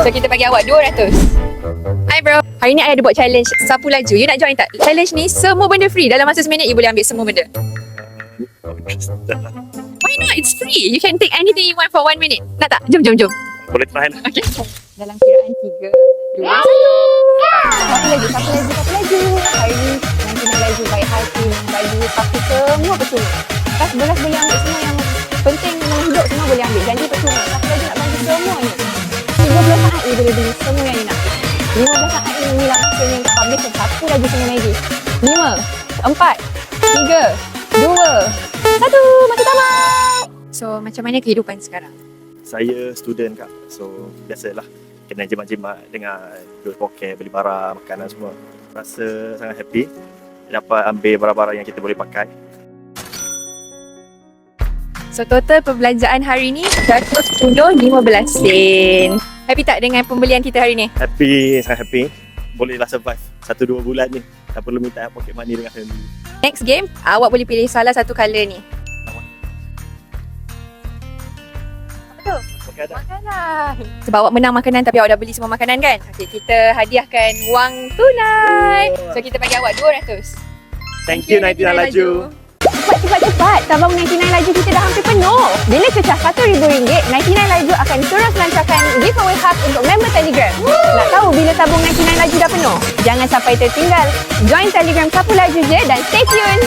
So kita bagi awak 200. Hai bro. Hari ni I ada buat challenge sapu laju. You nak join tak? Challenge ni semua benda free. Dalam masa seminit you boleh ambil semua benda. Why not? It's free. You can take anything you want for 1 minute. Nak tak? Jom. Boleh try lah. Okay. Dalam kiraan 3, 2, 1. Sapu laju. Hari ni nanti nak laju baik hati, baju, sapu semua percuma. Lepas beras boleh ambil semua yang penting dalam hidup semua boleh ambil. Janji percuma. Sapu laju nak bagi semua ni. 15 saat you boleh beli semua yang you nak. 15 saat ni lah maksudnya untuk publish dan sapu laju semua lagi. 5, 4, 3, 2, 1. Masa tamat. So macam mana kehidupan sekarang? Saya student kak. So biasalah kena jimat-jimat dengan duit poket, beli barang, makanan semua. Rasa sangat happy dapat ambil barang-barang yang kita boleh pakai. So total perbelanjaan hari ni 110.15 sen. Happy tak dengan pembelian kita hari ni? Happy, sangat happy. Bolehlah survive 1-2 bulan ni. Tak perlu minta pocket money dengan family. Next game, awak boleh pilih salah satu colour ni. Apa tu? Makanan. Sebab awak menang makanan tapi awak dah beli semua makanan kan? Okay, kita hadiahkan wang tunai. So kita bagi awak 200. Thank you 99 Laju. Cepat. Tabung 99 Laju kita dah hampir penuh. Bila cecah RM1,000, 99 Laju akan terus lancarkan giveaway khas untuk member Telegram. Nak tahu bila tabung 99 Laju dah penuh? Jangan sampai tertinggal. Join Telegram Sapu Laju je dan stay tune.